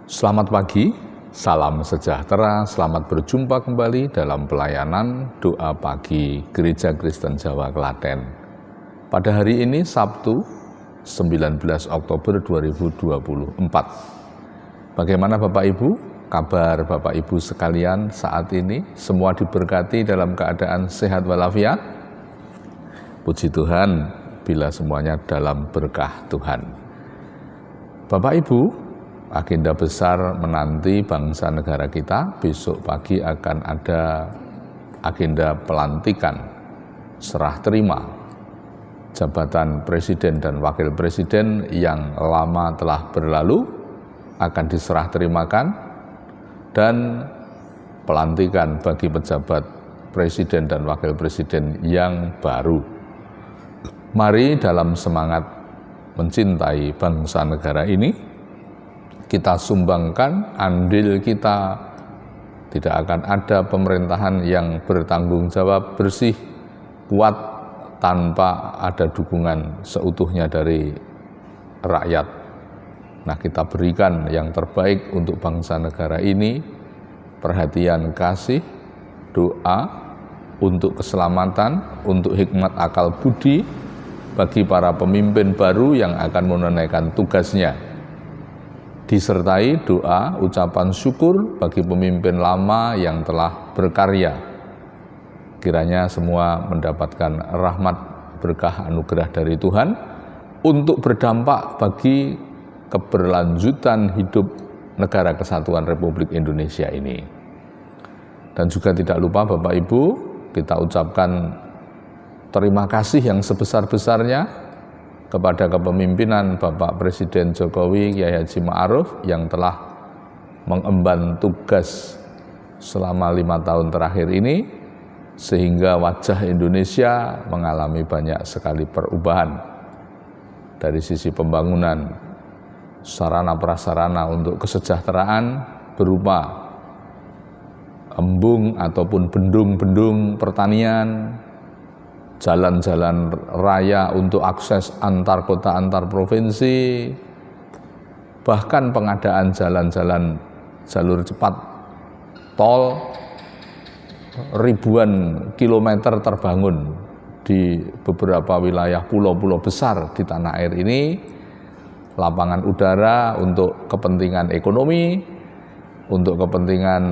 Selamat pagi, salam sejahtera, selamat berjumpa kembali dalam pelayanan doa pagi Gereja Kristen Jawa Klaten. Pada hari ini Sabtu 19 Oktober 2024. Bagaimana Bapak Ibu? Kabar Bapak Ibu sekalian saat ini? Semua diberkati dalam keadaan sehat walafiat? Puji Tuhan bila semuanya dalam berkah Tuhan. Bapak Ibu, agenda besar menanti bangsa negara kita. Besok pagi akan ada agenda pelantikan serah terima jabatan presiden dan wakil presiden yang lama telah berlalu akan diserah terimakan, dan pelantikan bagi pejabat presiden dan wakil presiden yang baru. Mari dalam semangat mencintai bangsa negara ini kita sumbangkan andil kita. Tidak akan ada pemerintahan yang bertanggung jawab, bersih, kuat tanpa ada dukungan seutuhnya dari rakyat. Nah, kita berikan yang terbaik untuk bangsa negara ini, perhatian kasih, doa untuk keselamatan, untuk hikmat akal budi bagi para pemimpin baru yang akan menunaikan tugasnya. Disertai doa, ucapan syukur bagi pemimpin lama yang telah berkarya. Kiranya semua mendapatkan rahmat, berkah, anugerah dari Tuhan untuk berdampak bagi keberlanjutan hidup negara kesatuan Republik Indonesia ini. Dan juga tidak lupa Bapak Ibu, kita ucapkan terima kasih yang sebesar-besarnya kepada kepemimpinan Bapak Presiden Jokowi Kiai Haji Ma'ruf yang telah mengemban tugas selama 5 tahun terakhir ini, sehingga wajah Indonesia mengalami banyak sekali perubahan dari sisi pembangunan sarana prasarana untuk kesejahteraan berupa embung ataupun bendung-bendung pertanian, jalan-jalan raya untuk akses antar kota, antar provinsi, bahkan pengadaan jalan-jalan jalur cepat tol, ribuan kilometer terbangun di beberapa wilayah pulau-pulau besar di tanah air ini, lapangan udara untuk kepentingan ekonomi, untuk kepentingan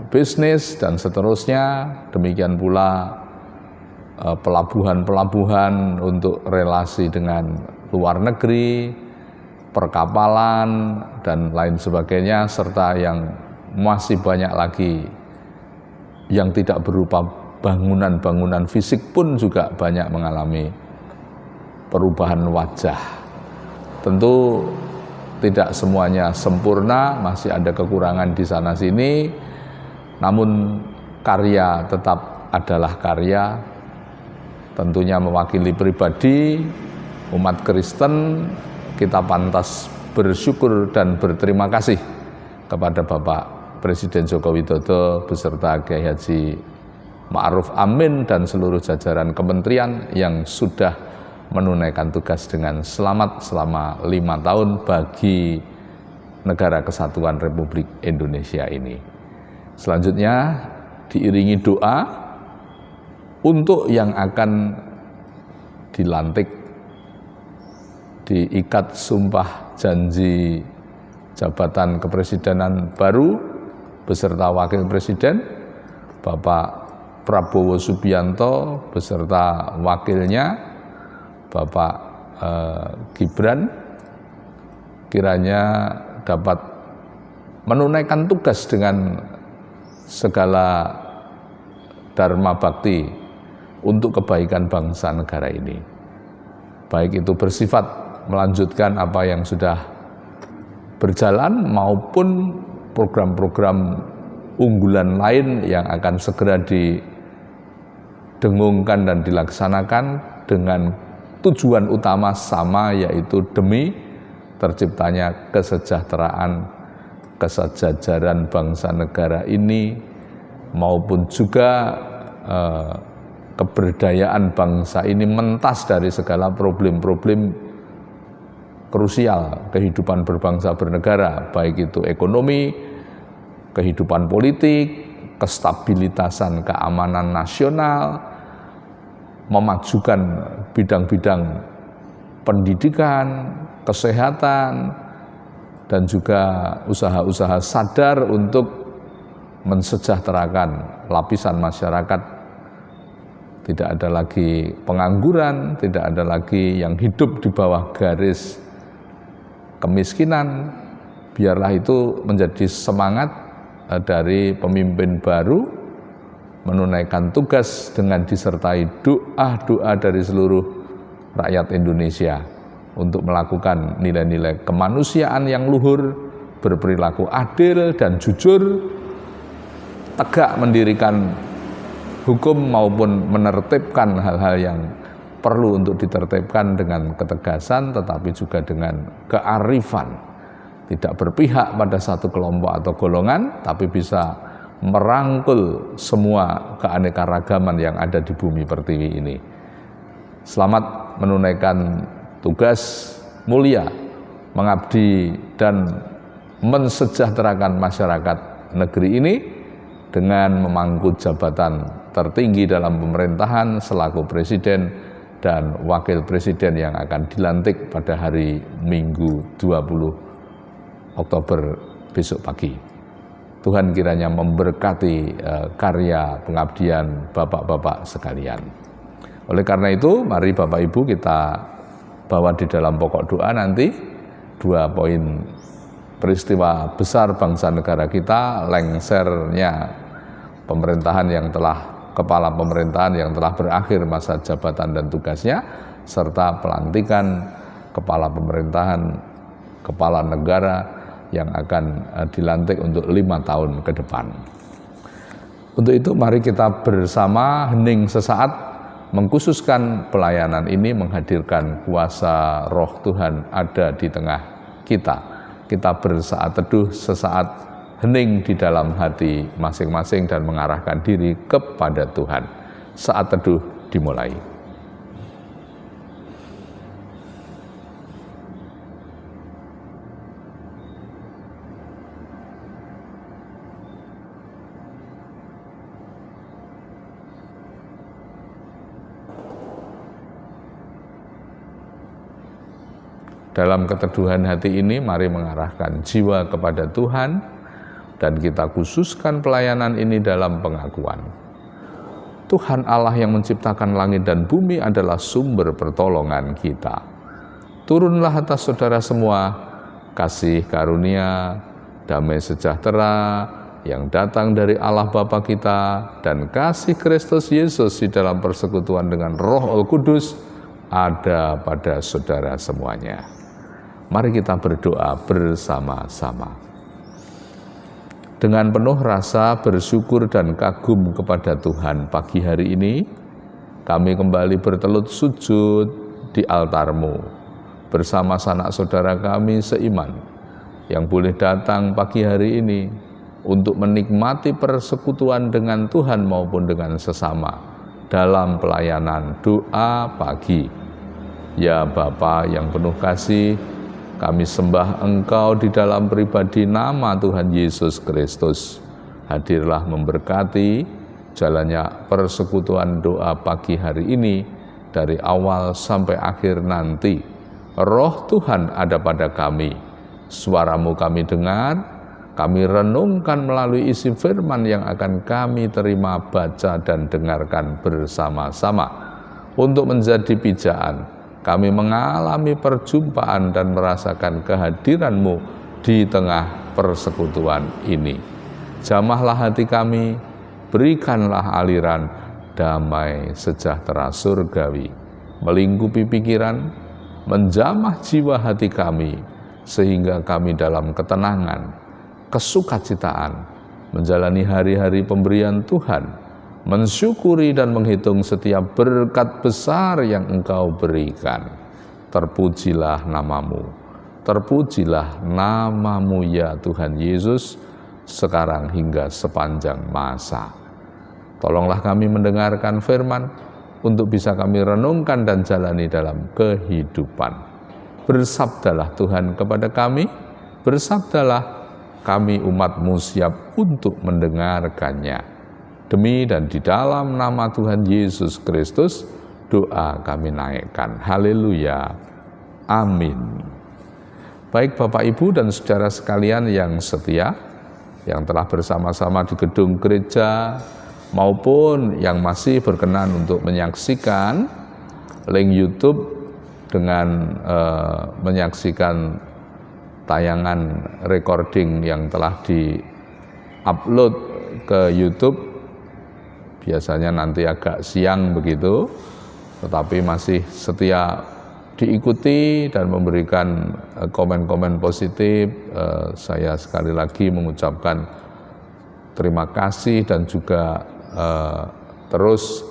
bisnis, dan seterusnya. Demikian pula pelabuhan-pelabuhan untuk relasi dengan luar negeri, perkapalan, dan lain sebagainya, serta yang masih banyak lagi yang tidak berupa bangunan-bangunan fisik pun juga banyak mengalami perubahan wajah. Tentu tidak semuanya sempurna, masih ada kekurangan di sana-sini, namun karya tetap adalah karya. Tentunya mewakili pribadi umat Kristen, kita pantas bersyukur dan berterima kasih kepada Bapak Presiden Joko Widodo beserta Kiai Haji Ma'ruf Amin dan seluruh jajaran kementerian yang sudah menunaikan tugas dengan selamat selama 5 tahun bagi negara kesatuan Republik Indonesia ini. Selanjutnya diiringi doa untuk yang akan dilantik, diikat sumpah janji jabatan kepresidenan baru beserta wakil presiden, Bapak Prabowo Subianto beserta wakilnya, Bapak Gibran, kiranya dapat menunaikan tugas dengan segala dharma bakti untuk kebaikan bangsa negara ini. Baik itu bersifat melanjutkan apa yang sudah berjalan maupun program-program unggulan lain yang akan segera didengungkan dan dilaksanakan dengan tujuan utama sama, yaitu demi terciptanya kesejahteraan, kesejajaran bangsa negara ini, maupun juga keberdayaan bangsa ini mentas dari segala problem-problem krusial kehidupan berbangsa bernegara, baik itu ekonomi, kehidupan politik, kestabilitasan keamanan nasional, memajukan bidang-bidang pendidikan, kesehatan, dan juga usaha-usaha sadar untuk mensejahterakan lapisan masyarakat. Tidak ada lagi pengangguran, tidak ada lagi yang hidup di bawah garis kemiskinan. Biarlah itu menjadi semangat dari pemimpin baru menunaikan tugas dengan disertai doa-doa dari seluruh rakyat Indonesia untuk melakukan nilai-nilai kemanusiaan yang luhur, berperilaku adil dan jujur, tegak mendirikan hukum maupun menertibkan hal-hal yang perlu untuk ditertibkan dengan ketegasan, tetapi juga dengan kearifan. Tidak berpihak pada satu kelompok atau golongan, tapi bisa merangkul semua keanekaragaman yang ada di bumi pertiwi ini. Selamat menunaikan tugas mulia, mengabdi dan mensejahterakan masyarakat negeri ini dengan memangku jabatan tertinggi dalam pemerintahan selaku presiden dan wakil presiden yang akan dilantik pada hari Minggu 20 Oktober besok pagi. Tuhan kiranya memberkati karya pengabdian Bapak-bapak sekalian. Oleh karena itu, mari Bapak Ibu kita bawa di dalam pokok doa nanti 2 poin peristiwa besar bangsa negara kita, lengsernya kepala pemerintahan yang telah berakhir masa jabatan dan tugasnya, serta pelantikan kepala pemerintahan, kepala negara yang akan dilantik untuk 5 tahun ke depan. Untuk itu mari kita bersama hening sesaat mengkhususkan pelayanan ini, menghadirkan kuasa Roh Tuhan ada di tengah kita. Kita bersaat teduh sesaat, hening di dalam hati masing-masing dan mengarahkan diri kepada Tuhan. Saat teduh dimulai. Dalam keteduhan hati ini, mari mengarahkan jiwa kepada Tuhan dan kita khususkan pelayanan ini dalam pengakuan. Tuhan Allah yang menciptakan langit dan bumi adalah sumber pertolongan kita. Turunlah atas saudara semua kasih karunia, damai sejahtera yang datang dari Allah Bapa kita dan kasih Kristus Yesus di dalam persekutuan dengan Roh Kudus ada pada saudara semuanya. Mari kita berdoa bersama-sama. Dengan penuh rasa bersyukur dan kagum kepada Tuhan pagi hari ini, kami kembali bertelut sujud di altar-Mu bersama sanak saudara kami seiman yang boleh datang pagi hari ini untuk menikmati persekutuan dengan Tuhan maupun dengan sesama dalam pelayanan doa pagi. Ya Bapa yang penuh kasih, kami sembah Engkau di dalam pribadi nama Tuhan Yesus Kristus. Hadirlah memberkati jalannya persekutuan doa pagi hari ini dari awal sampai akhir nanti. Roh Tuhan ada pada kami. Suara-Mu kami dengar, kami renungkan melalui isi firman yang akan kami terima, baca dan dengarkan bersama-sama. Untuk menjadi pijaan, kami mengalami perjumpaan dan merasakan kehadiran-Mu di tengah persekutuan ini. Jamahlah hati kami, berikanlah aliran damai sejahtera surgawi, melingkupi pikiran, menjamah jiwa hati kami, sehingga kami dalam ketenangan, kesukacitaan, menjalani hari-hari pemberian Tuhan, mensyukuri dan menghitung setiap berkat besar yang Engkau berikan. Terpujilah nama-Mu, terpujilah nama-Mu ya Tuhan Yesus, sekarang hingga sepanjang masa. Tolonglah kami mendengarkan firman, untuk bisa kami renungkan dan jalani dalam kehidupan. bersabdalah Tuhan kepada kami, bersabdalah, kami umat-Mu siap untuk mendengarkannya. Demi dan di dalam nama Tuhan Yesus Kristus, doa kami naikkan. Haleluya. Amin. Baik Bapak Ibu dan saudara sekalian yang setia, yang telah bersama-sama di gedung gereja, maupun yang masih berkenan untuk menyaksikan link YouTube dengan menyaksikan tayangan recording yang telah di-upload ke YouTube. Biasanya nanti agak siang begitu, tetapi masih setia diikuti dan memberikan komen-komen positif. Saya sekali lagi mengucapkan terima kasih dan juga terus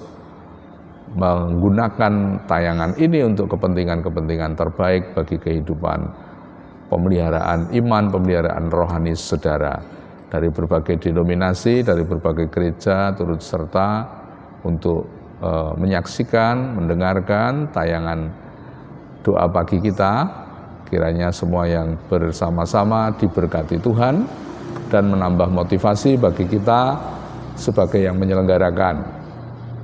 menggunakan tayangan ini untuk kepentingan-kepentingan terbaik bagi kehidupan pemeliharaan iman, pemeliharaan rohani saudara. Dari berbagai denominasi, dari berbagai gereja turut serta untuk menyaksikan, mendengarkan tayangan doa pagi kita. Kiranya semua yang bersama-sama diberkati Tuhan dan menambah motivasi bagi kita sebagai yang menyelenggarakan,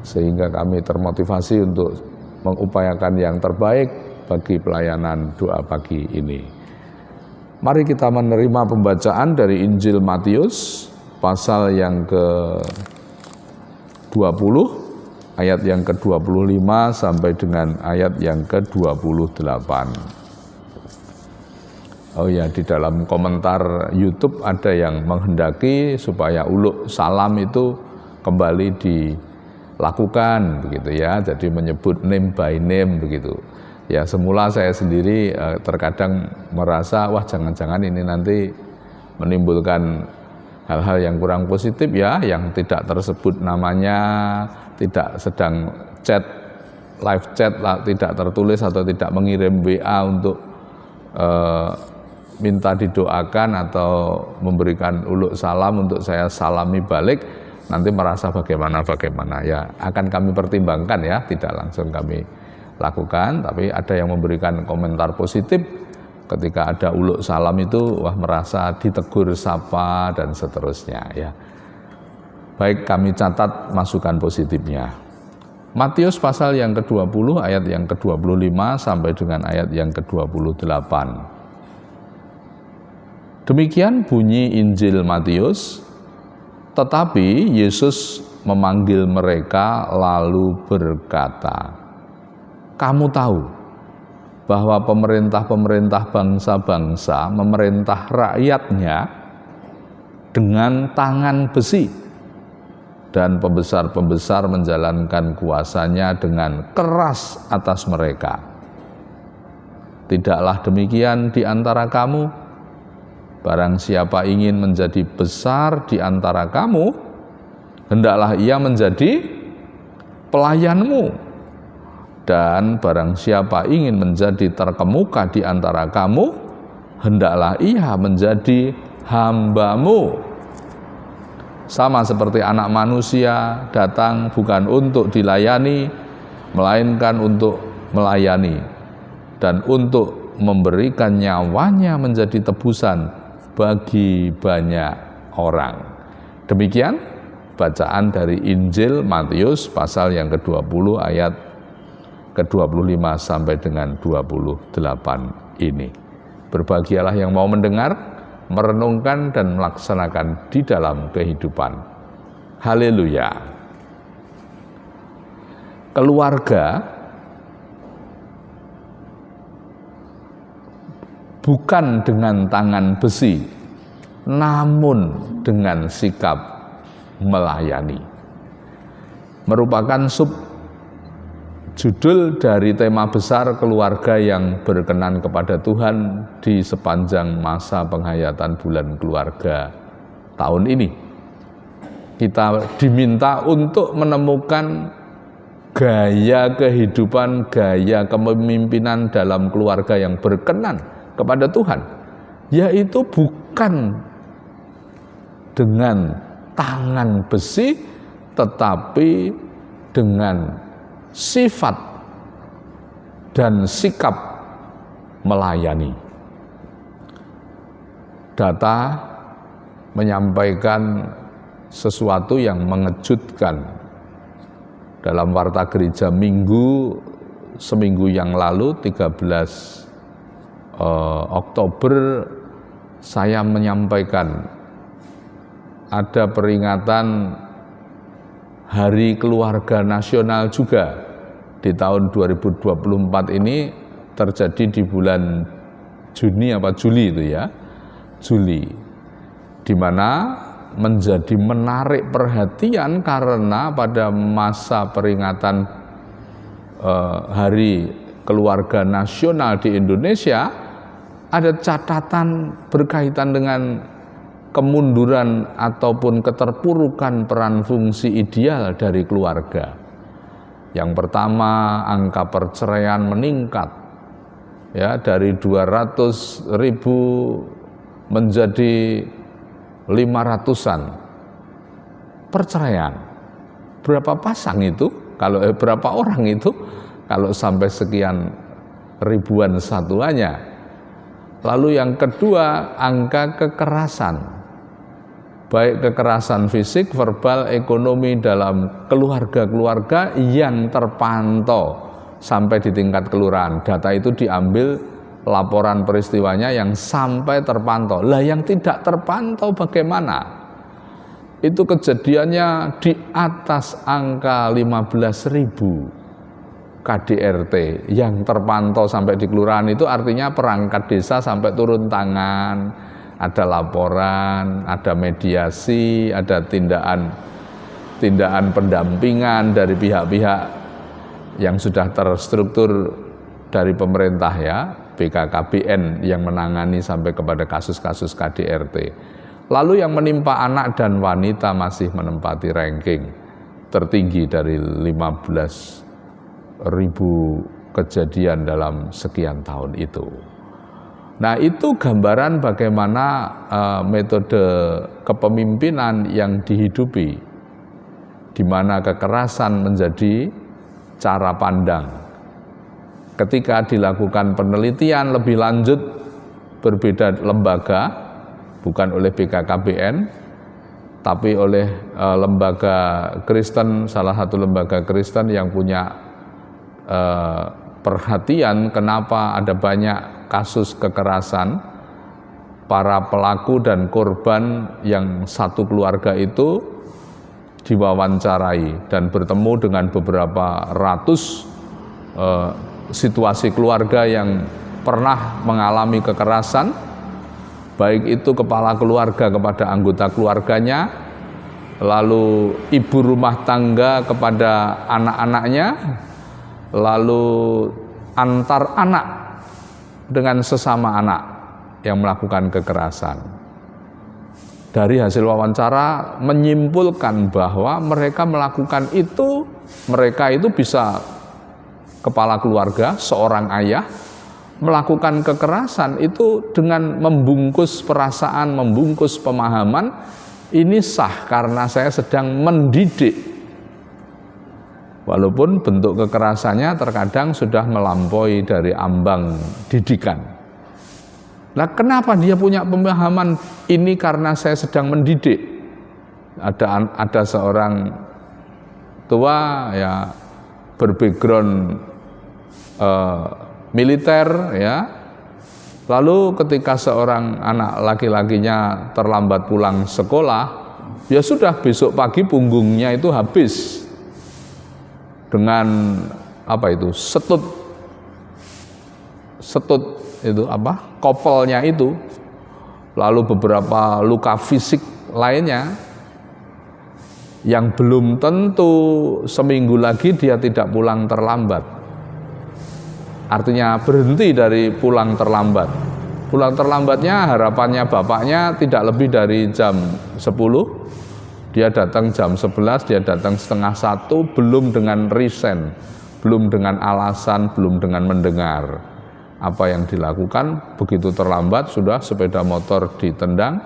sehingga kami termotivasi untuk mengupayakan yang terbaik bagi pelayanan doa pagi ini. Mari kita menerima pembacaan dari Injil Matius pasal yang ke-20, ayat yang ke-25 sampai dengan ayat yang ke-28. Oh ya, di dalam komentar YouTube ada yang menghendaki supaya uluk salam itu kembali dilakukan begitu ya. Jadi menyebut name by name begitu. Ya, semula saya sendiri terkadang merasa wah jangan-jangan ini nanti menimbulkan hal-hal yang kurang positif ya, yang tidak tersebut namanya, tidak sedang chat, live chat, tidak tertulis atau tidak mengirim WA untuk minta didoakan atau memberikan uluk salam untuk saya salami balik, nanti merasa bagaimana ya, akan kami pertimbangkan ya, tidak langsung kami lakukan, tapi ada yang memberikan komentar positif ketika ada uluk salam itu, wah merasa ditegur, sapa dan seterusnya ya. Baik, kami catat masukan positifnya. Matius pasal yang ke-20 ayat yang ke-25 sampai dengan ayat yang ke-28. Demikian bunyi Injil Matius. Tetapi Yesus memanggil mereka lalu berkata, "Kamu tahu bahwa pemerintah-pemerintah bangsa-bangsa memerintah rakyatnya dengan tangan besi, dan pembesar-pembesar menjalankan kuasanya dengan keras atas mereka. Tidaklah demikian di antara kamu. Barang siapa ingin menjadi besar di antara kamu, hendaklah ia menjadi pelayanmu. Dan barang siapa ingin menjadi terkemuka di antara kamu, hendaklah ia menjadi hambamu. Sama seperti anak manusia datang bukan untuk dilayani, melainkan untuk melayani, dan untuk memberikan nyawanya menjadi tebusan bagi banyak orang." Demikian bacaan dari Injil Matius pasal yang ke-20 ayat ke-25 sampai dengan 28 ini. Berbahagialah yang mau mendengar, merenungkan dan melaksanakan di dalam kehidupan. Haleluya. Keluarga bukan dengan tangan besi, namun dengan sikap melayani. Merupakan judul dari tema besar keluarga yang berkenan kepada Tuhan di sepanjang masa penghayatan bulan keluarga tahun ini. Kita diminta untuk menemukan gaya kehidupan, gaya kepemimpinan dalam keluarga yang berkenan kepada Tuhan, yaitu bukan dengan tangan besi, tetapi dengan sifat dan sikap melayani. Data menyampaikan sesuatu yang mengejutkan. Dalam Warta Gereja Minggu seminggu yang lalu 13 Oktober saya menyampaikan ada peringatan Hari Keluarga Nasional juga di tahun 2024 ini terjadi di bulan Juni Juli itu ya, Juli, di mana menjadi menarik perhatian karena pada masa peringatan Hari Keluarga Nasional di Indonesia ada catatan berkaitan dengan kemunduran ataupun keterpurukan peran fungsi ideal dari keluarga. Yang pertama, angka perceraian meningkat ya dari 200.000 menjadi 500-an perceraian. Berapa pasang itu? Berapa orang itu? Kalau sampai sekian ribuan satuannya. Lalu yang kedua, angka kekerasan. Baik kekerasan fisik, verbal, ekonomi dalam keluarga-keluarga yang terpantau sampai di tingkat kelurahan. Data itu diambil laporan peristiwanya yang sampai terpantau. Lah yang tidak terpantau bagaimana? Itu kejadiannya di atas angka 15.000 KDRT yang terpantau sampai di kelurahan. Itu artinya perangkat desa sampai turun tangan, ada laporan, ada mediasi, ada tindakan pendampingan dari pihak-pihak yang sudah terstruktur dari pemerintah ya, BKKBN yang menangani sampai kepada kasus-kasus KDRT. Lalu yang menimpa anak dan wanita masih menempati ranking tertinggi dari 15.000 kejadian dalam sekian tahun itu. Nah, itu gambaran bagaimana metode kepemimpinan yang dihidupi, di mana kekerasan menjadi cara pandang. Ketika dilakukan penelitian lebih lanjut, berbeda lembaga, bukan oleh BKKBN, tapi oleh lembaga Kristen, salah satu lembaga Kristen yang punya perhatian kenapa ada banyak kasus kekerasan, para pelaku dan korban yang satu keluarga itu diwawancarai dan bertemu dengan beberapa ratus situasi keluarga yang pernah mengalami kekerasan, baik itu kepala keluarga kepada anggota keluarganya, lalu ibu rumah tangga kepada anak-anaknya, lalu antar anak dengan sesama anak yang melakukan kekerasan. Dari hasil wawancara menyimpulkan bahwa mereka melakukan itu, mereka itu bisa kepala keluarga, seorang ayah, melakukan kekerasan itu dengan membungkus perasaan, membungkus pemahaman, ini sah karena saya sedang mendidik. Walaupun bentuk kekerasannya terkadang sudah melampaui dari ambang didikan. Nah, kenapa dia punya pemahaman ini karena saya sedang mendidik? Ada seorang tua ya berbackground militer ya. Lalu ketika seorang anak laki-lakinya terlambat pulang sekolah, ya sudah besok pagi punggungnya itu habis dengan setut itu kopelnya itu, lalu beberapa luka fisik lainnya yang belum tentu seminggu lagi dia tidak pulang terlambat, artinya berhenti dari pulang terlambat. Pulang terlambatnya harapannya bapaknya tidak lebih dari jam 10, dia datang jam 11, dia datang setengah 1, belum dengan reason, belum dengan alasan, belum dengan mendengar apa yang dilakukan. Begitu terlambat, sudah sepeda motor ditendang,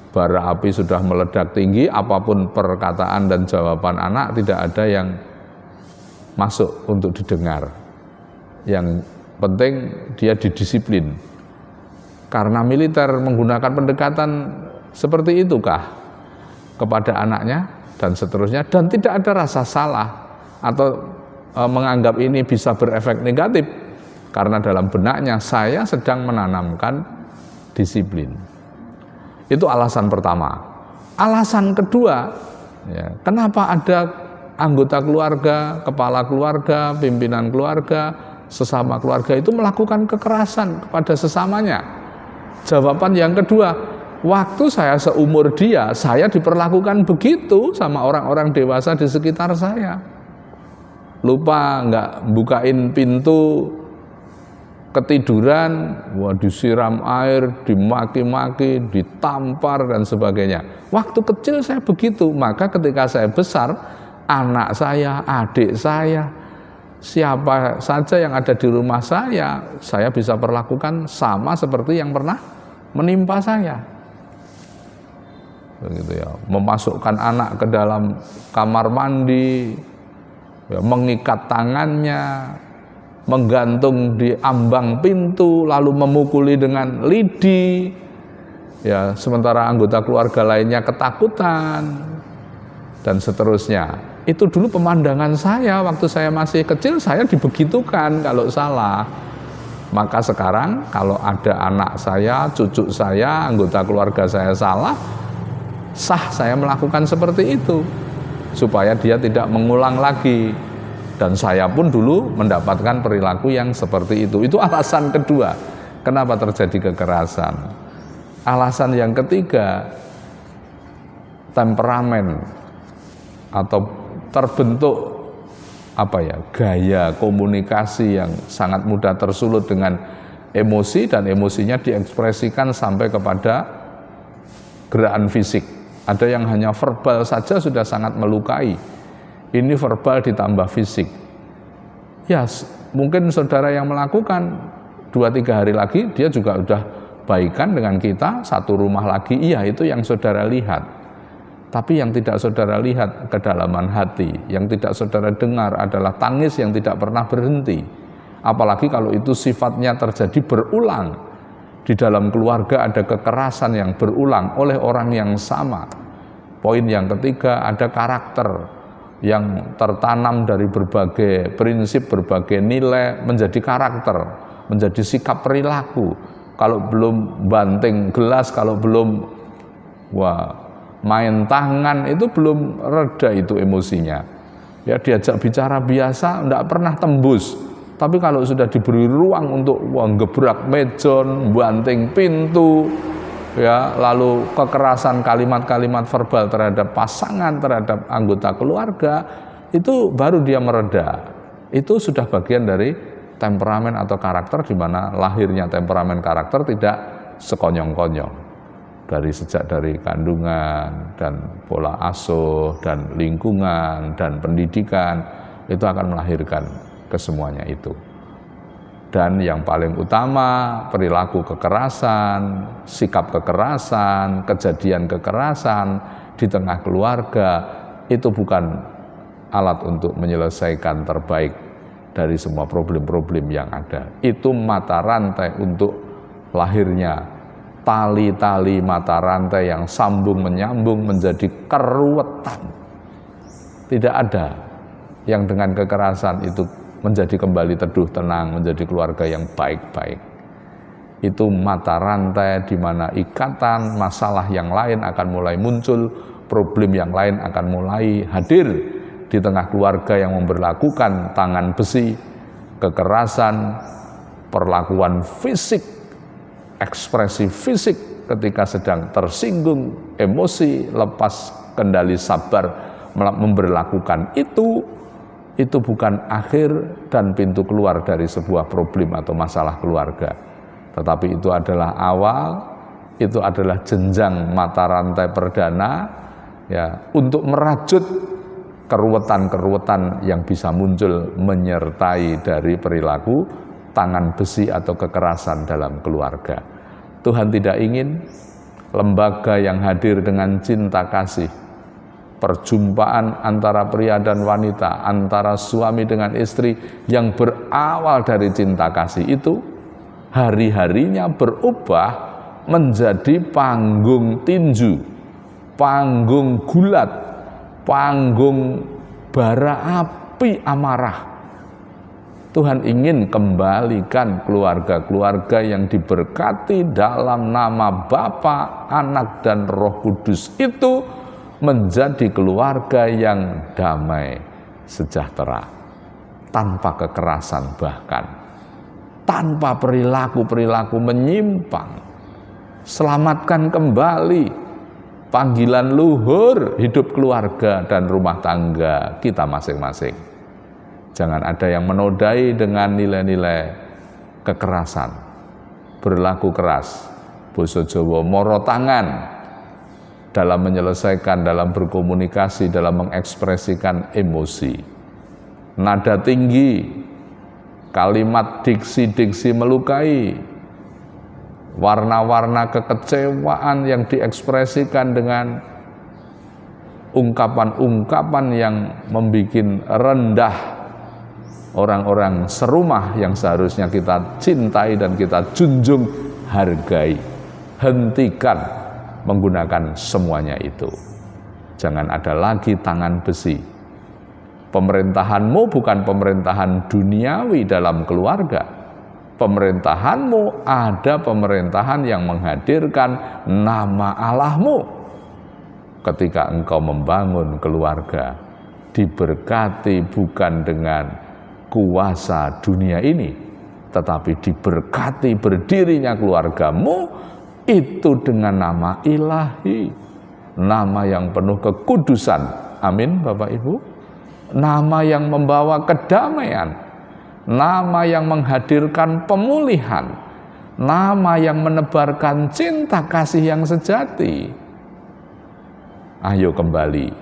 bara api sudah meledak tinggi, apapun perkataan dan jawaban anak tidak ada yang masuk untuk didengar. Yang penting dia didisiplin. Karena militer menggunakan pendekatan seperti itukah kepada anaknya dan seterusnya, dan tidak ada rasa salah atau menganggap ini bisa berefek negatif, karena dalam benaknya saya sedang menanamkan disiplin. Itu alasan pertama. Alasan kedua, ya, kenapa ada anggota keluarga, kepala keluarga, pimpinan keluarga, sesama keluarga itu melakukan kekerasan kepada sesamanya? Jawaban yang kedua, waktu saya seumur dia, saya diperlakukan begitu sama orang-orang dewasa di sekitar saya. Lupa nggak bukain pintu, ketiduran, wah disiram air, dimaki-maki, ditampar dan sebagainya. Waktu kecil saya begitu, maka ketika saya besar, anak saya, adik saya, siapa saja yang ada di rumah saya bisa perlakukan sama seperti yang pernah menimpa saya. Begitu ya, memasukkan anak ke dalam kamar mandi, ya, mengikat tangannya, menggantung di ambang pintu, lalu memukuli dengan lidi, ya, sementara anggota keluarga lainnya ketakutan, dan seterusnya. Itu dulu pemandangan saya waktu saya masih kecil, saya dibegitukan kalau salah. Maka sekarang kalau ada anak saya, cucu saya, anggota keluarga saya salah, sah saya melakukan seperti itu supaya dia tidak mengulang lagi. Dan saya pun dulu mendapatkan perilaku yang seperti itu. Itu alasan kedua kenapa terjadi kekerasan. Alasan yang ketiga, temperamen atau terbentuk gaya komunikasi yang sangat mudah tersulut dengan emosi, dan emosinya diekspresikan sampai kepada gerakan fisik. Ada yang hanya verbal saja sudah sangat melukai. Ini verbal ditambah fisik. Ya, mungkin saudara yang melakukan 2-3 hari lagi dia juga udah baikan dengan kita, satu rumah lagi. Iya, itu yang saudara lihat. Tapi yang tidak saudara lihat kedalaman hati, yang tidak saudara dengar adalah tangis yang tidak pernah berhenti. Apalagi kalau itu sifatnya terjadi berulang. Di dalam keluarga ada kekerasan yang berulang oleh orang yang sama. Poin yang ketiga, ada karakter yang tertanam dari berbagai prinsip, berbagai nilai menjadi karakter, menjadi sikap perilaku. Kalau belum banting gelas, kalau belum main tangan, itu belum reda itu emosinya. Ya, diajak bicara biasa enggak pernah tembus. Tapi kalau sudah diberi ruang untuk gebrak mejon, banting pintu, ya, lalu kekerasan kalimat-kalimat verbal terhadap pasangan, terhadap anggota keluarga, itu baru dia mereda. Itu sudah bagian dari temperamen atau karakter, di mana lahirnya temperamen karakter tidak sekonyong-konyong. Sejak dari kandungan dan pola asuh dan lingkungan dan pendidikan, itu akan melahirkan kesemuanya itu. Dan yang paling utama, perilaku kekerasan, sikap kekerasan, kejadian kekerasan di tengah keluarga itu bukan alat untuk menyelesaikan terbaik dari semua problem-problem yang ada. Itu mata rantai untuk lahirnya tali-tali mata rantai yang sambung menyambung menjadi keruwetan. Tidak ada yang dengan kekerasan itu menjadi kembali teduh tenang, menjadi keluarga yang baik-baik. Itu mata rantai di mana ikatan masalah yang lain akan mulai muncul, problem yang lain akan mulai hadir di tengah keluarga yang memberlakukan tangan besi, kekerasan, perlakuan fisik, ekspresi fisik ketika sedang tersinggung, emosi, lepas kendali sabar, memberlakukan itu bukan akhir dan pintu keluar dari sebuah problem atau masalah keluarga. Tetapi itu adalah awal, itu adalah jenjang mata rantai perdana, ya, untuk merajut keruwetan-keruwetan yang bisa muncul menyertai dari perilaku tangan besi atau kekerasan dalam keluarga. Tuhan tidak ingin lembaga yang hadir dengan cinta kasih, perjumpaan antara pria dan wanita, antara suami dengan istri yang berawal dari cinta kasih itu, hari-harinya berubah menjadi panggung tinju, panggung gulat, panggung bara api amarah. Tuhan ingin kembalikan keluarga-keluarga yang diberkati dalam nama Bapa, Anak, dan Roh Kudus itu menjadi keluarga yang damai, sejahtera, tanpa kekerasan, bahkan tanpa perilaku-perilaku menyimpang. Selamatkan kembali panggilan luhur hidup keluarga dan rumah tangga kita masing-masing. Jangan ada yang menodai dengan nilai-nilai kekerasan, berlaku keras, basa Jawa moro tangan, dalam menyelesaikan, dalam berkomunikasi, dalam mengekspresikan emosi. Nada tinggi, kalimat diksi-diksi melukai, warna-warna kekecewaan yang diekspresikan dengan ungkapan-ungkapan yang membuat rendah orang-orang serumah yang seharusnya kita cintai dan kita junjung, hargai. Hentikan menggunakan semuanya itu. Jangan ada lagi tangan besi. Pemerintahanmu bukan pemerintahan duniawi dalam keluarga. Pemerintahanmu ada pemerintahan yang menghadirkan nama Allahmu. Ketika engkau membangun keluarga, diberkati bukan dengan kuasa dunia ini, tetapi diberkati berdirinya keluargamu itu dengan nama ilahi, nama yang penuh kekudusan. Amin, Bapak Ibu. Nama yang membawa kedamaian, nama yang menghadirkan pemulihan, nama yang menebarkan cinta kasih yang sejati. Ayo kembali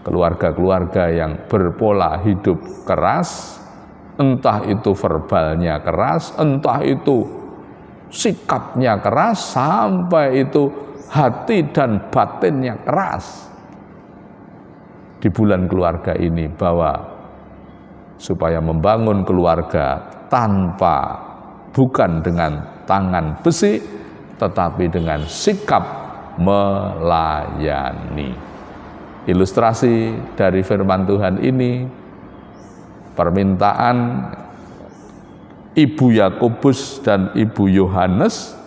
keluarga-keluarga yang berpola hidup keras, entah itu verbalnya keras, entah itu sikapnya keras, sampai itu hati dan batinnya keras. Di bulan keluarga ini, bahwa supaya membangun keluarga bukan dengan tangan besi, tetapi dengan sikap melayani. Ilustrasi dari firman Tuhan ini, permintaan Ibu Yakobus dan Ibu Yohanes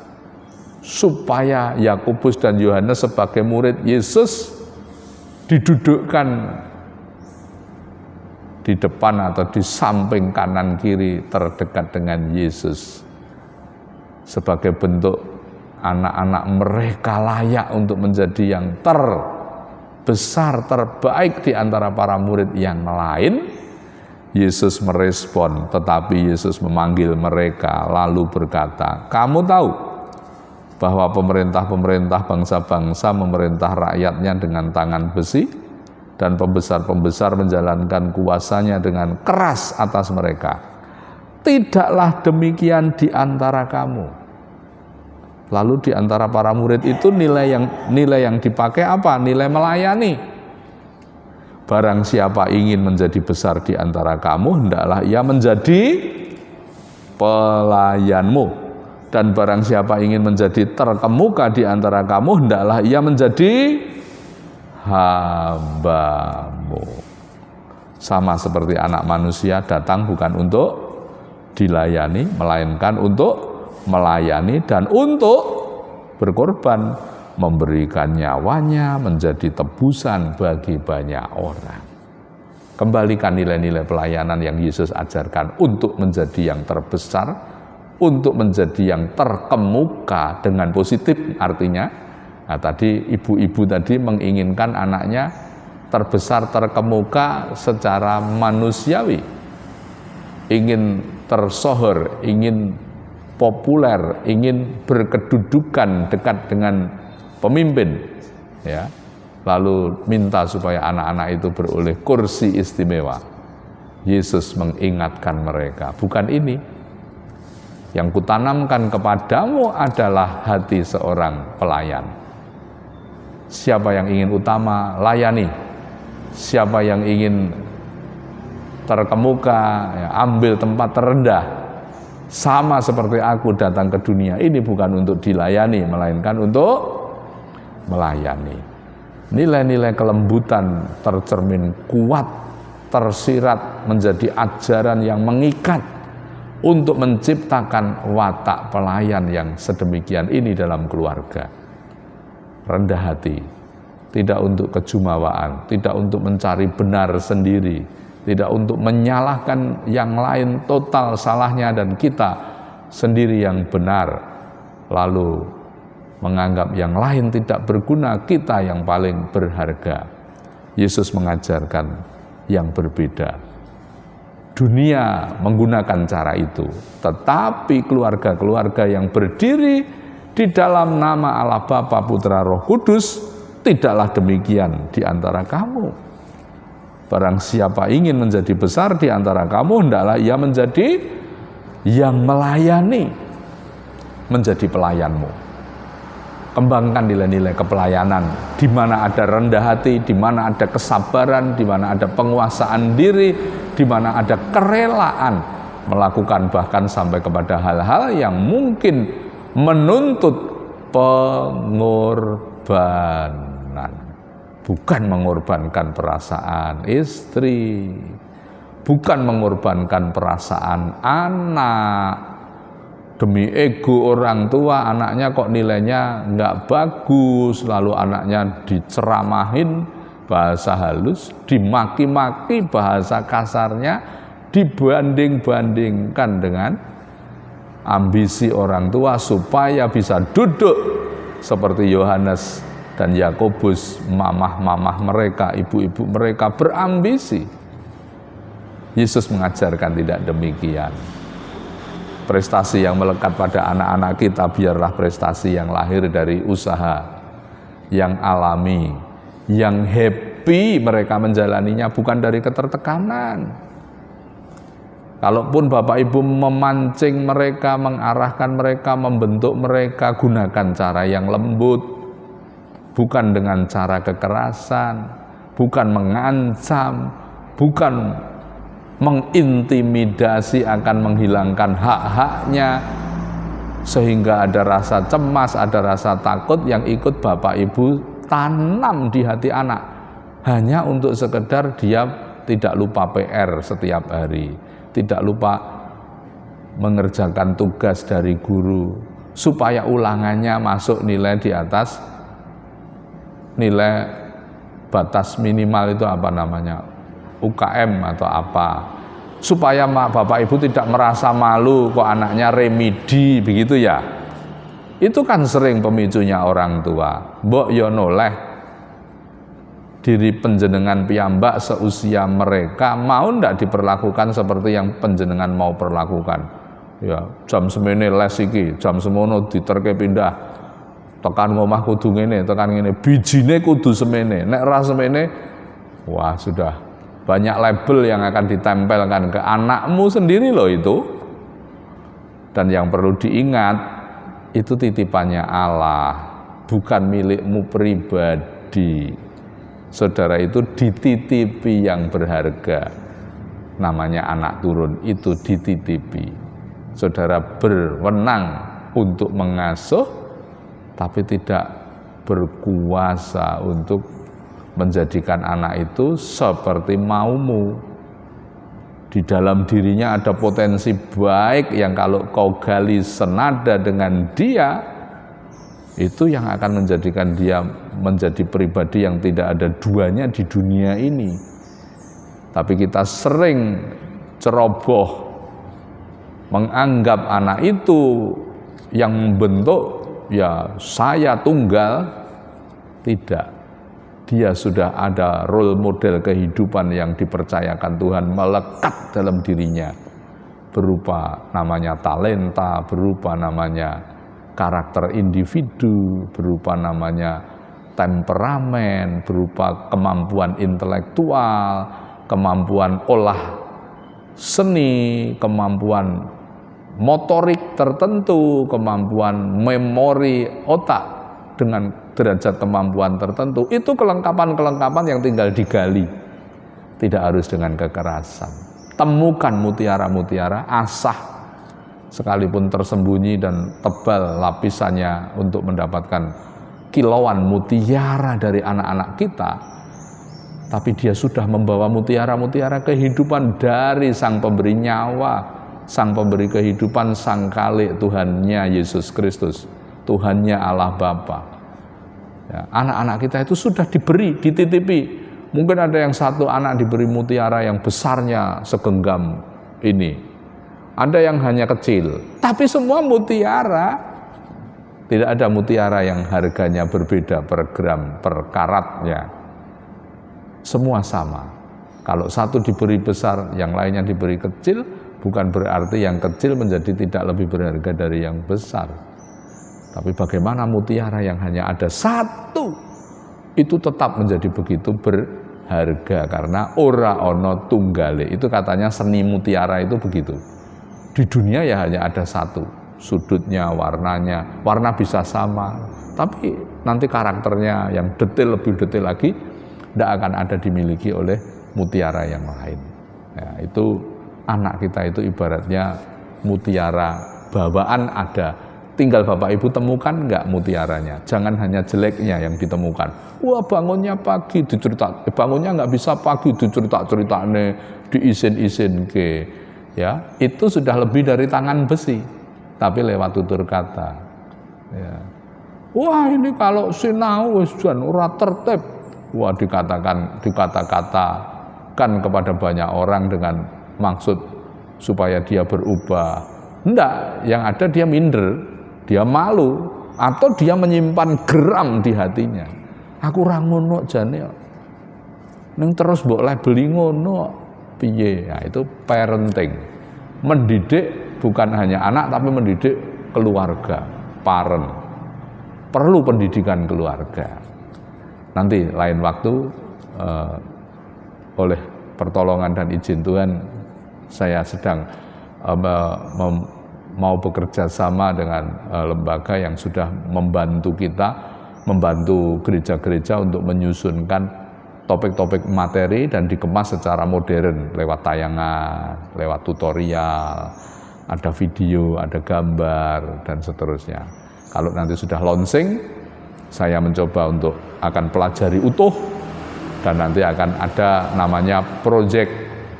supaya Yakobus dan Yohanes sebagai murid Yesus didudukkan di depan atau di samping kanan kiri terdekat dengan Yesus, sebagai bentuk anak-anak mereka layak untuk menjadi yang terbesar, terbaik di antara para murid yang lain. Yesus merespon, tetapi Yesus memanggil mereka lalu berkata, kamu tahu bahwa pemerintah-pemerintah bangsa-bangsa memerintah rakyatnya dengan tangan besi, dan pembesar-pembesar menjalankan kuasanya dengan keras atas mereka. Tidaklah demikian di antara kamu. Lalu di antara para murid itu nilai yang dipakai apa? Nilai melayani. Barang siapa ingin menjadi besar di antara kamu, hendaklah ia menjadi pelayanmu. Dan barang siapa ingin menjadi terkemuka di antara kamu, hendaklah ia menjadi hambamu. Sama seperti anak manusia datang bukan untuk dilayani, melainkan untuk melayani dan untuk berkorban, memberikan nyawanya menjadi tebusan bagi banyak orang. Kembalikan nilai-nilai pelayanan yang Yesus ajarkan untuk menjadi yang terbesar, untuk menjadi yang terkemuka dengan positif. Artinya, tadi ibu-ibu tadi menginginkan anaknya terbesar, terkemuka secara manusiawi, ingin tersohor, ingin populer, ingin berkedudukan dekat dengan pemimpin, ya, lalu minta supaya anak-anak itu beroleh kursi istimewa. Yesus mengingatkan mereka, bukan ini. Yang kutanamkan kepadamu adalah hati seorang pelayan. Siapa yang ingin utama, layani. Siapa yang ingin terkemuka, ya, ambil tempat terendah. Sama seperti aku datang ke dunia ini bukan untuk dilayani, melainkan untuk melayani. Nilai-nilai kelembutan tercermin kuat, tersirat menjadi ajaran yang mengikat untuk menciptakan watak pelayan yang sedemikian ini dalam keluarga. Rendah hati, tidak untuk kejumawaan, tidak untuk mencari benar sendiri, tidak untuk menyalahkan yang lain, total salahnya dan kita sendiri yang benar, lalu menganggap yang lain tidak berguna, kita yang paling berharga. Yesus mengajarkan yang berbeda. Dunia menggunakan cara itu, tetapi keluarga-keluarga yang berdiri di dalam nama Allah Bapa, Putra, Roh Kudus, tidaklah demikian di antara kamu. Barang siapa ingin menjadi besar di antara kamu, hendaklah ia menjadi yang melayani, menjadi pelayanmu. Kembangkan nilai-nilai kepelayanan, di mana ada rendah hati, di mana ada kesabaran, di mana ada penguasaan diri, di mana ada kerelaan melakukan bahkan sampai kepada hal-hal yang mungkin menuntut pengorbanan. Bukan mengorbankan perasaan istri, bukan mengorbankan perasaan anak. Demi ego orang tua, anaknya kok nilainya nggak bagus, lalu anaknya diceramahin bahasa halus, dimaki-maki bahasa kasarnya, dibanding-bandingkan dengan ambisi orang tua supaya bisa duduk seperti Yohanes dan Yakobus, mamah-mamah mereka, ibu-ibu mereka berambisi. Yesus mengajarkan tidak demikian. Prestasi yang melekat pada anak-anak kita biarlah prestasi yang lahir dari usaha, yang alami, yang happy mereka menjalaninya, bukan dari ketertekanan. Kalaupun Bapak Ibu memancing mereka, mengarahkan mereka, membentuk mereka, gunakan cara yang lembut, bukan dengan cara kekerasan, bukan mengancam, bukan mengintimidasi akan menghilangkan hak-haknya, sehingga ada rasa cemas, ada rasa takut yang ikut Bapak Ibu tanam di hati anak, hanya untuk sekedar dia tidak lupa PR setiap hari, tidak lupa mengerjakan tugas dari guru, supaya ulangannya masuk nilai di atas nilai batas minimal itu apa namanya, UKM atau apa, supaya Bapak Ibu tidak merasa malu kok anaknya remedi begitu ya. Itu kan sering pemicunya orang tua. Mbok yo noleh diri penjenengan piyambak seusia mereka, mau ndak diperlakukan seperti yang penjenengan mau perlakukan. Ya, jam semene les iki, jam semono diterke pindah. Tekan ngomah kudu ngene, tekan ngene, bijine kudu semene. Nek ora semene, wah sudah banyak label yang akan ditempelkan ke anakmu sendiri loh itu. Dan yang perlu diingat, itu titipannya Allah, bukan milikmu pribadi. Saudara itu dititipi yang berharga. Namanya anak turun, itu dititipi. Saudara berwenang untuk mengasuh, tapi tidak berkuasa untuk menjadikan anak itu seperti maumu. Di dalam dirinya ada potensi baik yang kalau kau gali senada dengan dia, itu yang akan menjadikan dia menjadi pribadi yang tidak ada duanya di dunia ini. Tapi kita sering ceroboh menganggap anak itu yang membentuk ya saya tunggal. Tidak, dia sudah ada role model kehidupan yang dipercayakan Tuhan melekat dalam dirinya, berupa namanya talenta, berupa namanya karakter individu, berupa namanya temperamen, berupa kemampuan intelektual, kemampuan olah seni, kemampuan motorik tertentu, kemampuan memori otak dengan derajat kemampuan tertentu. Itu kelengkapan-kelengkapan yang tinggal digali. tidak harus dengan kekerasan. Temukan mutiara-mutiara, asah sekalipun tersembunyi dan tebal lapisannya untuk mendapatkan kilauan mutiara dari anak-anak kita. Tapi dia sudah membawa mutiara-mutiara kehidupan dari Sang Pemberi nyawa, Sang Pemberi kehidupan, Sang Khalik, Tuhannya Yesus Kristus, Tuhannya Allah Bapa. Ya, anak-anak kita itu sudah diberi, dititipi. Mungkin ada yang satu anak diberi mutiara yang besarnya segenggam ini. Ada yang hanya kecil, tapi semua mutiara. Tidak ada mutiara yang harganya berbeda per gram, per karatnya. Semua sama. Kalau satu diberi besar, yang lainnya diberi kecil, bukan berarti yang kecil menjadi tidak lebih berharga dari yang besar. Tapi bagaimana mutiara yang hanya ada satu, itu tetap menjadi begitu berharga, karena ora ono tunggale. Itu katanya seni mutiara itu begitu. Di dunia ya hanya ada satu, sudutnya, warnanya, warna bisa sama, tapi nanti karakternya yang detail, lebih detail lagi, tidak akan ada dimiliki oleh mutiara yang lain. Ya, itu anak kita itu ibaratnya mutiara bawaan ada, tinggal Bapak Ibu temukan enggak mutiaranya. Jangan hanya jeleknya yang ditemukan. Wah, bangunnya pagi bangunnya nggak bisa pagi dicerita-ceritane, diisin-isin ke. Ya, itu sudah lebih dari tangan besi, tapi lewat tutur kata. Ya. Wah, ini kalau sinau wis jan ora tertib. Wah, dikata-katakan kepada banyak orang dengan maksud supaya dia berubah. Enggak, yang ada dia minder, dia malu, atau dia menyimpan geram di hatinya. Aku ora ngono jane. Ning terus mbok labeli ngono. Piye? Nah, itu parenting. Mendidik bukan hanya anak, tapi mendidik keluarga, parent. Perlu pendidikan keluarga. Nanti lain waktu oleh pertolongan dan izin Tuhan, saya sedang mau bekerja sama dengan lembaga yang sudah membantu kita, membantu gereja-gereja untuk menyusunkan topik-topik materi dan dikemas secara modern lewat tayangan, lewat tutorial, ada video, ada gambar, dan seterusnya. Kalau nanti sudah launching, saya mencoba untuk akan pelajari utuh, dan nanti akan ada namanya project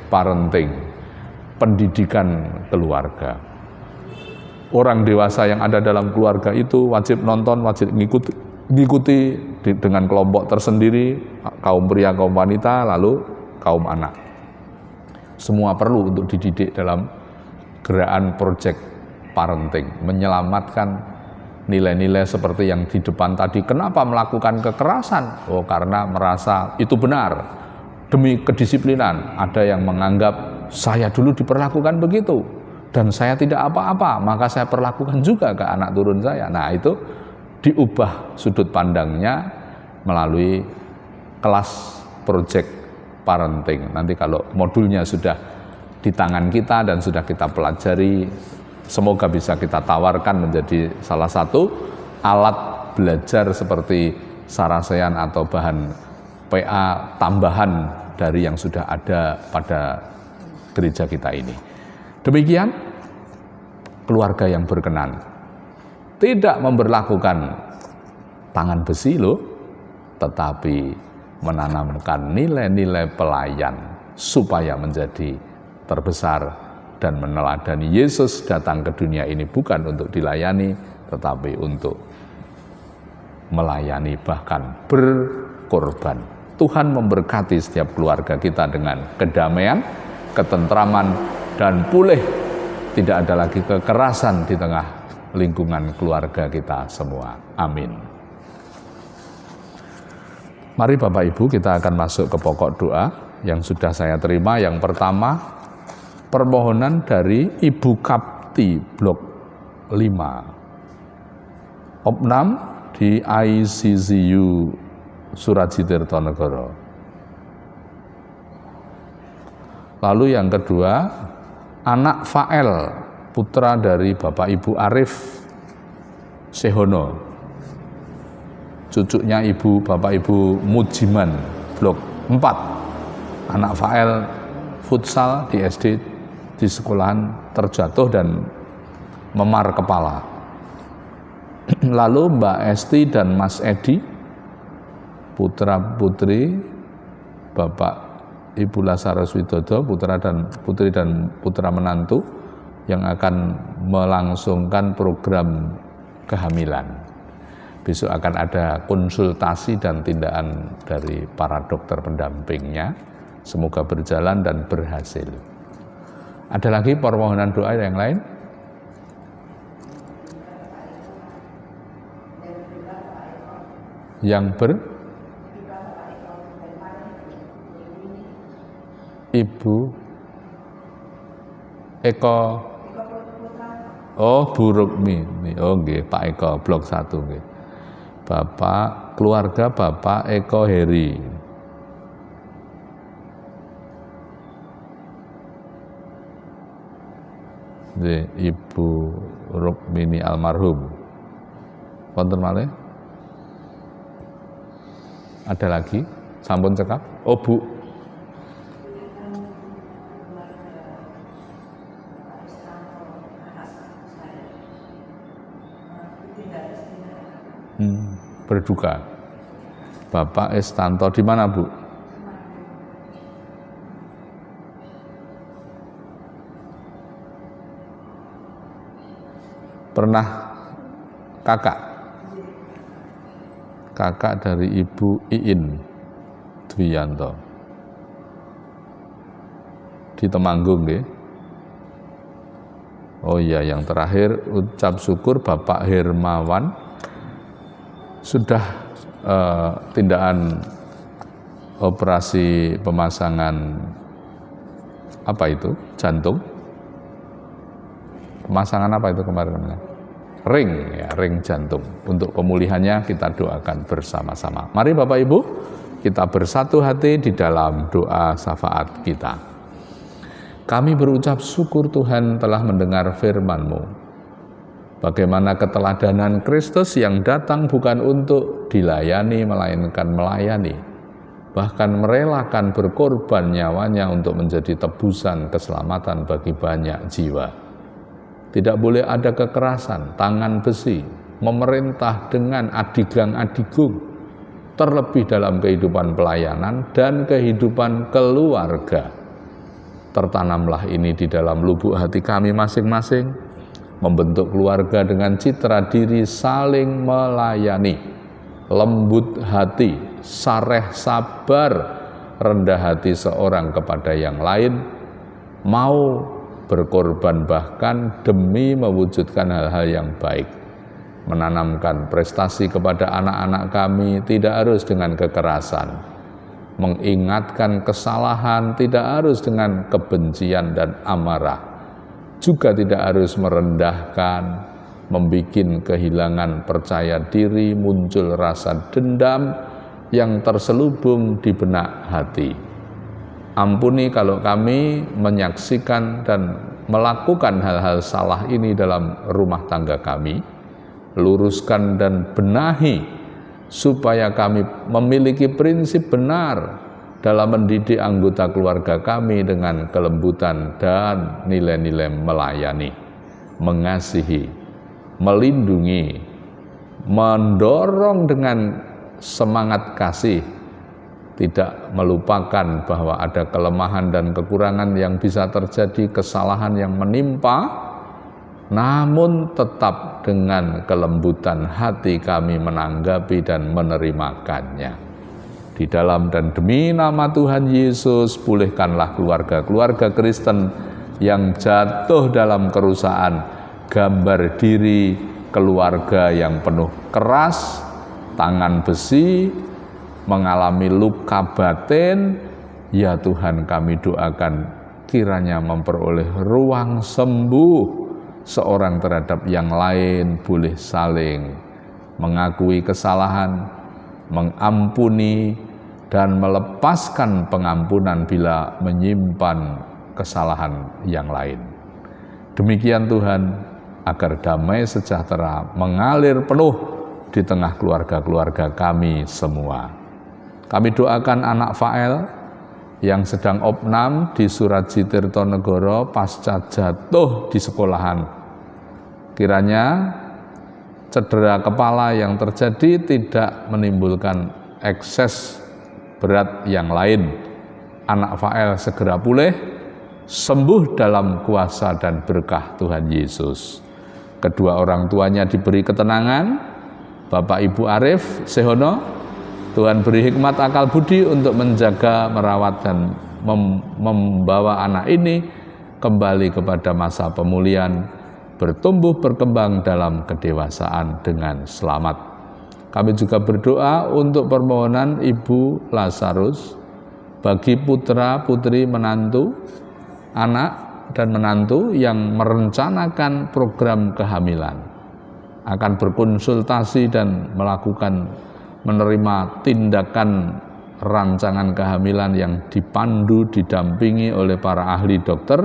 parenting, pendidikan keluarga. Orang dewasa yang ada dalam keluarga itu wajib nonton, wajib mengikuti dengan kelompok tersendiri, kaum pria, kaum wanita, lalu kaum anak. Semua perlu untuk dididik dalam gerakan project parenting, menyelamatkan nilai-nilai seperti yang di depan tadi. Kenapa melakukan kekerasan? Oh, karena merasa itu benar, demi kedisiplinan. Ada yang menganggap saya dulu diperlakukan begitu, dan saya tidak apa-apa, maka saya perlakukan juga ke anak turun saya. Nah, itu diubah sudut pandangnya melalui kelas project parenting. Nanti kalau modulnya sudah di tangan kita dan sudah kita pelajari, semoga bisa kita tawarkan menjadi salah satu alat belajar seperti sarasean atau bahan PA tambahan dari yang sudah ada pada gereja kita ini. Demikian keluarga yang berkenan. Tidak memberlakukan tangan besi loh, tetapi menanamkan nilai-nilai pelayan supaya menjadi terbesar dan meneladani Yesus datang ke dunia ini bukan untuk dilayani, tetapi untuk melayani, bahkan berkorban. Tuhan memberkati setiap keluarga kita dengan kedamaian, ketentraman, dan pulih. Tidak ada lagi kekerasan di tengah lingkungan keluarga kita semua. Amin. Mari Bapak Ibu, kita akan masuk ke pokok doa yang sudah saya terima. Yang pertama, permohonan dari Ibu Kapti Blok 5 Opnam di ICCU Suradji Tirtonegoro. Lalu yang kedua, anak Fael, putra dari Bapak Ibu Arif Sehono, cucunya Ibu Bapak Ibu Mujiman Blok 4. anak Fael futsal di SD di sekolahan terjatuh dan memar kepala. Lalu Mbak Esti dan Mas Edi, putra-putri Bapak Ibu Lasaros Widodo, putri dan putra menantu yang akan melangsungkan program kehamilan. Besok akan ada konsultasi dan tindakan dari para dokter pendampingnya. Semoga berjalan dan berhasil. Ada lagi permohonan doa yang lain? Ibu Eko, oh Bu Rukmi, oh nggih Pak Eko blok 1 nggih. Bapak keluarga Bapak Eko Heri. Ibu Rukmini almarhum. Wonten malih? Ada lagi? Sampun cekap? Oh Bu. Berduka. Bapak Estanto di mana Bu? Pernah kakak dari Ibu Iin Dwianto di Temanggung nggih. Oh iya, yang terakhir ucap syukur Bapak Hermawan sudah tindakan operasi pemasangan apa itu? Jantung. Pemasangan apa itu kemarin? Ring, ya, ring jantung. Untuk pemulihannya kita doakan bersama-sama. Mari Bapak Ibu, kita bersatu hati di dalam doa syafaat kita. Kami berucap syukur Tuhan telah mendengar firman-Mu. Bagaimana keteladanan Kristus yang datang bukan untuk dilayani, melainkan melayani. Bahkan merelakan berkorban nyawanya untuk menjadi tebusan keselamatan bagi banyak jiwa. Tidak boleh ada kekerasan, tangan besi, memerintah dengan adigang-adigung, terlebih dalam kehidupan pelayanan dan kehidupan keluarga. Tertanamlah ini di dalam lubuk hati kami masing-masing, membentuk keluarga dengan citra diri saling melayani, lembut hati, sareh sabar, rendah hati seorang kepada yang lain, mau berkorban bahkan demi mewujudkan hal-hal yang baik. Menanamkan prestasi kepada anak-anak kami tidak harus dengan kekerasan. Mengingatkan kesalahan tidak harus dengan kebencian dan amarah. Juga tidak harus merendahkan, membuat kehilangan percaya diri, muncul rasa dendam yang terselubung di benak hati. Ampuni kalau kami menyaksikan dan melakukan hal-hal salah ini dalam rumah tangga kami. Luruskan dan benahi supaya kami memiliki prinsip benar dalam mendidik anggota keluarga kami dengan kelembutan dan nilai-nilai melayani, mengasihi, melindungi, mendorong dengan semangat kasih, tidak melupakan bahwa ada kelemahan dan kekurangan yang bisa terjadi, kesalahan yang menimpa, namun tetap dengan kelembutan hati kami menanggapi dan menerimakannya. Di dalam dan demi nama Tuhan Yesus, pulihkanlah keluarga-keluarga Kristen yang jatuh dalam kerusakan, gambar diri keluarga yang penuh keras, tangan besi, mengalami luka batin. Ya Tuhan, kami doakan kiranya memperoleh ruang sembuh seorang terhadap yang lain, boleh saling mengakui kesalahan, mengampuni, dan melepaskan pengampunan bila menyimpan kesalahan yang lain. Demikian Tuhan, agar damai sejahtera mengalir penuh di tengah keluarga-keluarga kami semua. Kami doakan anak Fael, yang sedang opnam di Suradji Tirtonegoro pasca jatuh di sekolahan. Kiranya cedera kepala yang terjadi tidak menimbulkan ekses berat yang lain. Anak Fael segera pulih, sembuh dalam kuasa dan berkah Tuhan Yesus. Kedua orang tuanya diberi ketenangan, Bapak Ibu Arif Sehono, Tuhan beri hikmat akal budi untuk menjaga, merawat, dan membawa anak ini kembali kepada masa pemulihan, bertumbuh berkembang dalam kedewasaan dengan selamat. Kami juga berdoa untuk permohonan Ibu Lazarus bagi putra, putri, menantu, anak, dan menantu yang merencanakan program kehamilan, akan berkonsultasi dan menerima tindakan rancangan kehamilan yang dipandu, didampingi oleh para ahli dokter.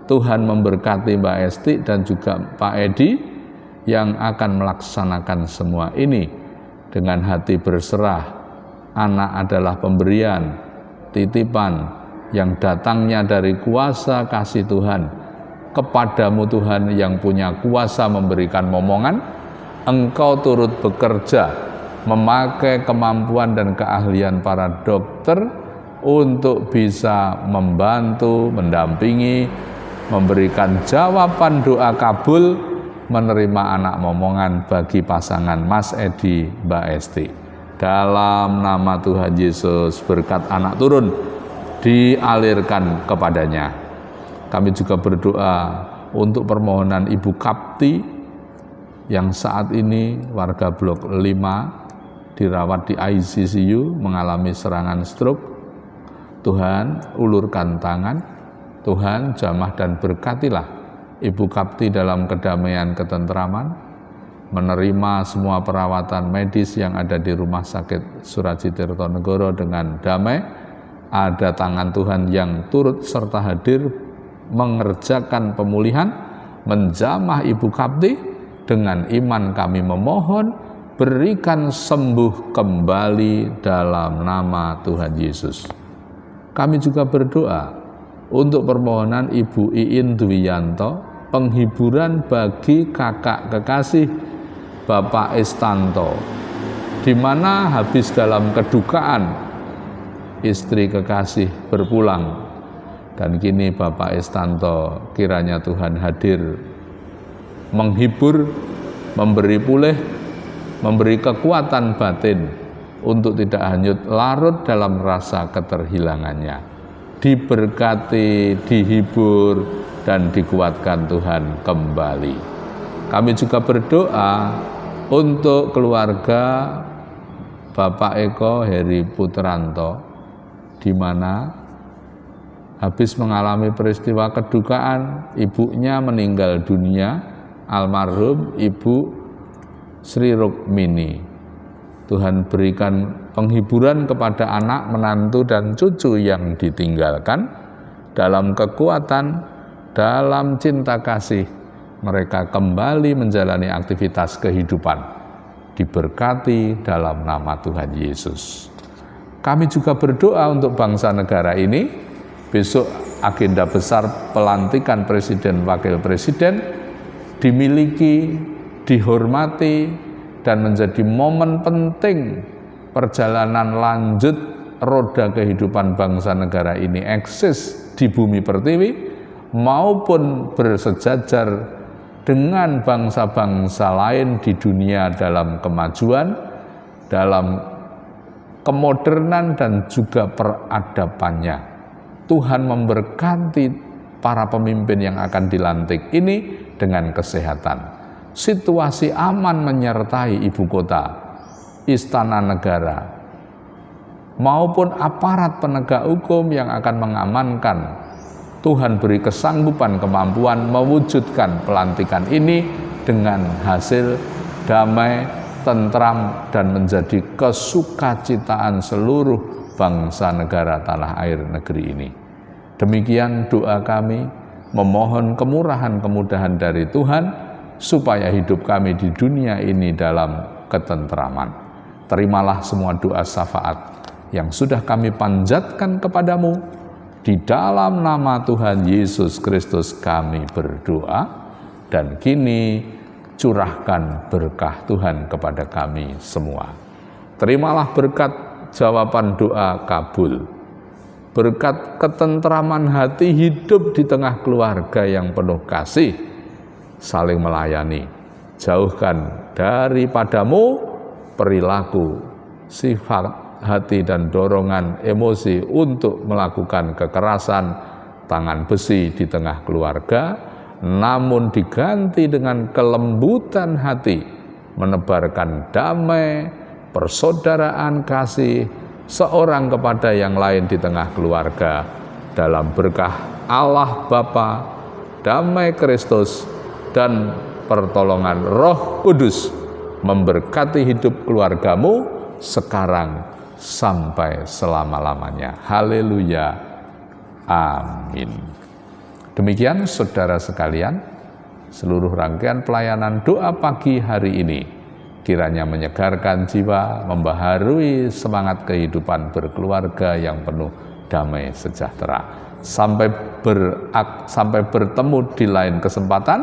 Tuhan memberkati Mbak Esti dan juga Pak Edi yang akan melaksanakan semua ini dengan hati berserah. Anak adalah pemberian, titipan yang datangnya dari kuasa kasih Tuhan. Kepadamu Tuhan yang punya kuasa memberikan momongan, Engkau turut bekerja, memakai kemampuan dan keahlian para dokter untuk bisa membantu, mendampingi, memberikan jawaban doa kabul, menerima anak momongan bagi pasangan Mas Edi, Mbak Esti. Dalam nama Tuhan Yesus, berkat anak turun dialirkan kepadanya. Kami juga berdoa untuk permohonan Ibu Kapti yang saat ini warga Blok 5 dirawat di ICU mengalami serangan stroke. Tuhan ulurkan tangan, Tuhan jamah dan berkatilah Ibu Kapti dalam kedamaian ketentraman, menerima semua perawatan medis yang ada di Rumah Sakit Suradji Tirtonegoro dengan damai. Ada tangan Tuhan yang turut serta hadir mengerjakan pemulihan, menjamah Ibu Kapti. Dengan iman kami memohon, berikan sembuh kembali dalam nama Tuhan Yesus. Kami juga berdoa untuk permohonan Ibu Iin Dwiyanto, penghiburan bagi kakak kekasih Bapak Istanto, di mana habis dalam kedukaan istri kekasih berpulang, dan kini Bapak Istanto kiranya Tuhan hadir menghibur, memberi pulih, memberi kekuatan batin untuk tidak hanyut larut dalam rasa keterhilangannya. Diberkati, dihibur, dan dikuatkan Tuhan kembali. Kami juga berdoa untuk keluarga Bapak Eko Heri Putranto, di mana habis mengalami peristiwa kedukaan, ibunya meninggal dunia, almarhum Ibu Sri Rukmini. Tuhan berikan penghiburan kepada anak, menantu, dan cucu yang ditinggalkan. Dalam kekuatan, dalam cinta kasih, mereka kembali menjalani aktivitas kehidupan. Diberkati dalam nama Tuhan Yesus. Kami juga berdoa untuk bangsa negara ini. Besok agenda besar pelantikan Presiden Wakil Presiden dimiliki, dihormati, dan menjadi momen penting perjalanan lanjut roda kehidupan bangsa negara ini eksis di bumi pertiwi maupun bersejajar dengan bangsa-bangsa lain di dunia dalam kemajuan, dalam kemodernan, dan juga peradabannya. Tuhan memberkati para pemimpin yang akan dilantik ini dengan kesehatan. Situasi aman menyertai ibu kota, istana negara, maupun aparat penegak hukum yang akan mengamankan. Tuhan beri kesanggupan, kemampuan mewujudkan pelantikan ini dengan hasil damai, tentram, dan menjadi kesukacitaan seluruh bangsa negara tanah air negeri ini. Demikian doa kami, memohon kemurahan kemudahan dari Tuhan supaya hidup kami di dunia ini dalam ketentraman. Terimalah semua doa syafaat yang sudah kami panjatkan kepadamu. Di dalam nama Tuhan Yesus Kristus kami berdoa, dan kini curahkan berkah Tuhan kepada kami semua. Terimalah berkat jawaban doa kabul, berkat ketentraman hati hidup di tengah keluarga yang penuh kasih, saling melayani. Jauhkan daripadamu perilaku, sifat hati dan dorongan emosi untuk melakukan kekerasan, tangan besi di tengah keluarga, namun diganti dengan kelembutan hati, menebarkan damai, persaudaraan kasih, seorang kepada yang lain di tengah keluarga, dalam berkah Allah Bapa, damai Kristus, dan pertolongan Roh Kudus, memberkati hidup keluargamu sekarang sampai selama-lamanya. Haleluya. Amin. Demikian saudara sekalian, seluruh rangkaian pelayanan doa pagi hari ini kiranya menyegarkan jiwa, membaharui semangat kehidupan berkeluarga yang penuh damai sejahtera. Sampai bertemu di lain kesempatan,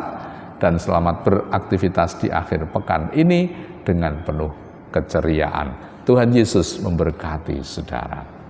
dan selamat beraktivitas di akhir pekan ini dengan penuh keceriaan. Tuhan Yesus memberkati saudara.